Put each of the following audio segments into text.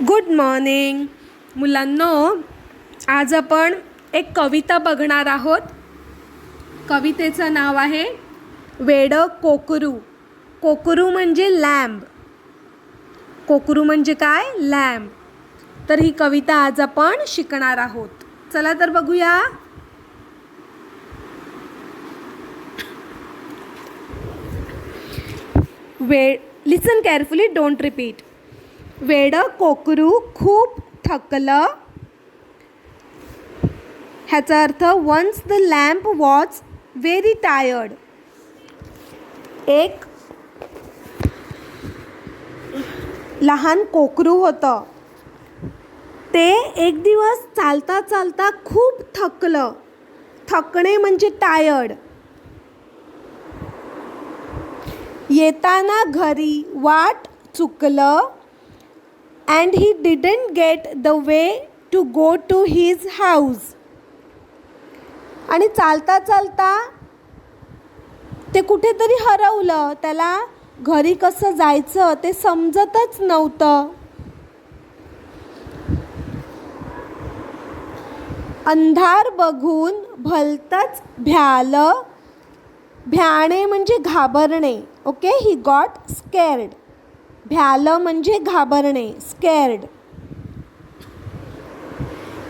Good morning मुलांनो. आज आपण एक कविता बघणार आहोत. कवितेचं नाव आहे वेडं कोकरू. कोकरू म्हणजे लॅम्ब. कोकरू म्हणजे काय? लॅम्ब. तर ही कविता आज आपण शिकणार आहोत. चला तर बघूया. Listen carefully, don't repeat. वेडं कोकरू खूप थकलं. ह्याचा अर्थ once the lamb was very tired. एक लहान कोकरू होतं. ते एक दिवस चालता चालता खूप थकलं. थकणे म्हणजे टायर्ड. येताना घरी वाट चुकलं. And he didn't get the way to go to his house. आणि चालता चालता ते कुठेतरी हरवलं. त्याला घरी कसं जायचं ते समजतच नव्हतं. अंधार बघून भलतंच भ्यालं. भ्याणे म्हणजे घाबरणे. ओके, ही गॉट स्कॅर्ड. भ्यालं म्हणजे घाबरणे, स्कॅर्ड.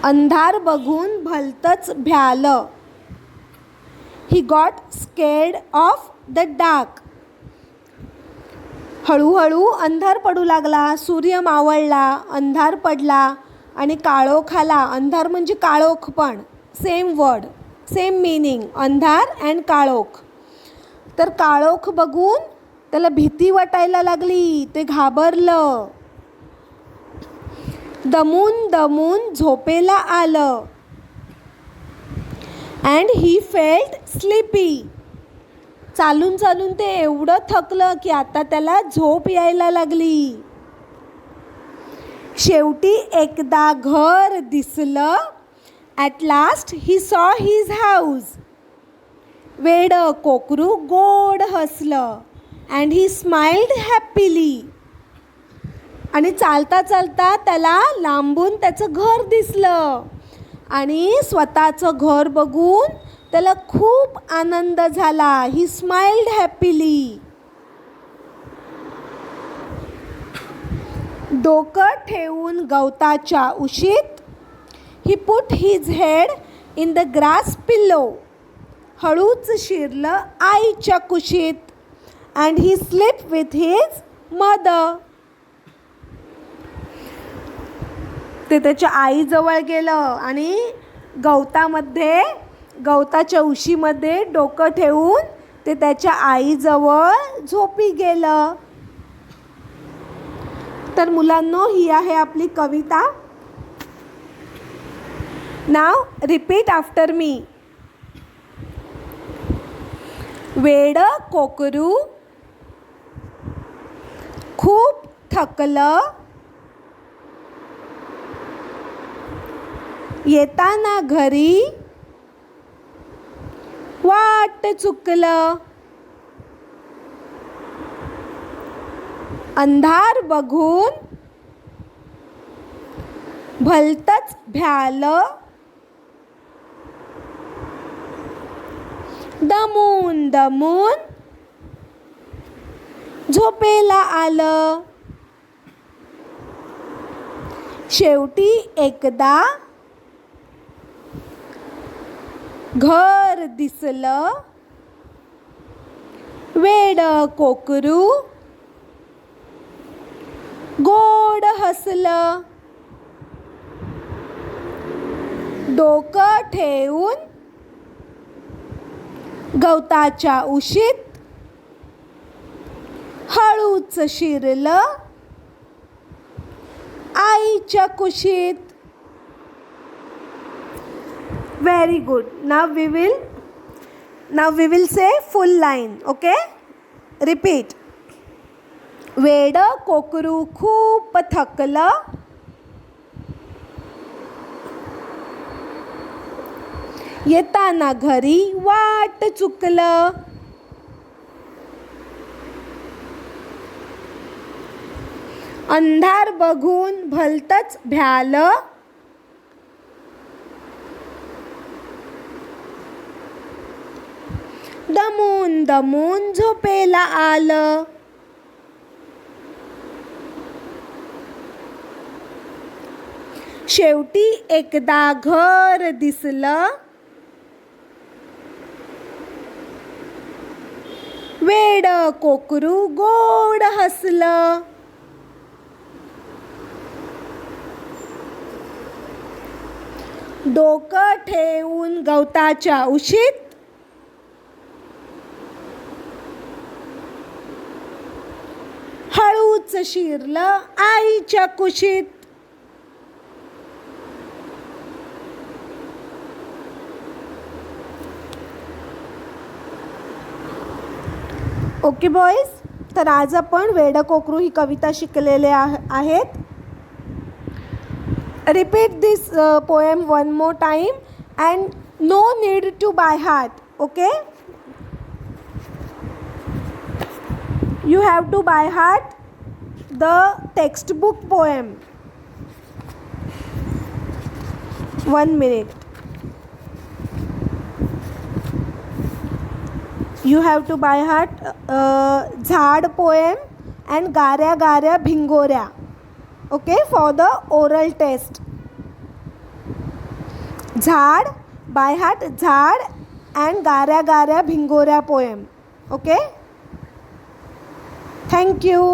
अंधार बघून भलतंच भ्यालं. He got scared of the dark. हळूहळू अंधार पडू लागला. सूर्य मावळला, अंधार पडला आणि काळोख आला. अंधार म्हणजे काळोख पण सेम वर्ड, सेम मीनिंग. अंधार अँड काळोख. तर काळोख बघून त्याला भीती वाटायला लागली. ते घाबरलं. दमून दमून झोपेला आलं. And he felt sleepy. चालून चालून ते एवढं थकलं की आता त्याला झोप यायला लागली. शेवटी एकदा घर दिसलं. At last he saw his house. वेडं कोकरू गोड हसलं. And he smiled happily. आणि चालता चालता त्याला लांबून त्याचं घर दिसलं. आणि स्वतःचं घर बघून त्याला खूप आनंद झाला. He smiled happily. डोकं ठेवून गवताच्या उशीत. He put his head in the grass pillow. हळूच शिरलं आईच्या कुशीत. And he slept with his mother. ते त्याच्या आईजवळ गेलं आणि गवताच्या उशीमध्ये डोकं ठेवून ते त्याच्या आईजवळ झोपी गेलं. तर मुलांनो, ही आहे आपली कविता. नाव रिपीट आफ्टर मी. वेडं कोकरू खूप थकलं. येताना घरी वाट चुकलं. अंधार बघून भलतंच भ्यालं. दमून दमून झोपेला आलं. शेवटी एकदा घर दिसलं. वेडं कोकरू गोड हसलं. डोकं ठेवून गवताच्या उशीत हळूच शिरलं आईच्या कुशीत. Very good. Now we will say full line. Okay, repeat. वेडं कोकरू खूप थकलं. येताना घरी वाट चुकलं. अंधार बघून भलतंच भ्यालं, दमून दमून झोपेला आलं. शेवटी एकदा घर दिसलं, वेड कोकरू गोड हसलं. डोकं ठेवून गवताच्या उशीत, हळूच शिरलं आईच्या कुशीत. ओके बॉईज, तर आज आपण वेड कोकरू ही कविता शिकलेले आहेत. Repeat this poem one more time and no need to by heart. Okay, you have to by heart the textbook poem. 1 minute. You have to by heart झाड poem and गाऱ्या गाऱ्या भिंगोऱ्या. Okay, for the oral test. झाड by heart झाड and गाऱ्या गाऱ्या भिंगोऱ्या poem. Okay. Thank you.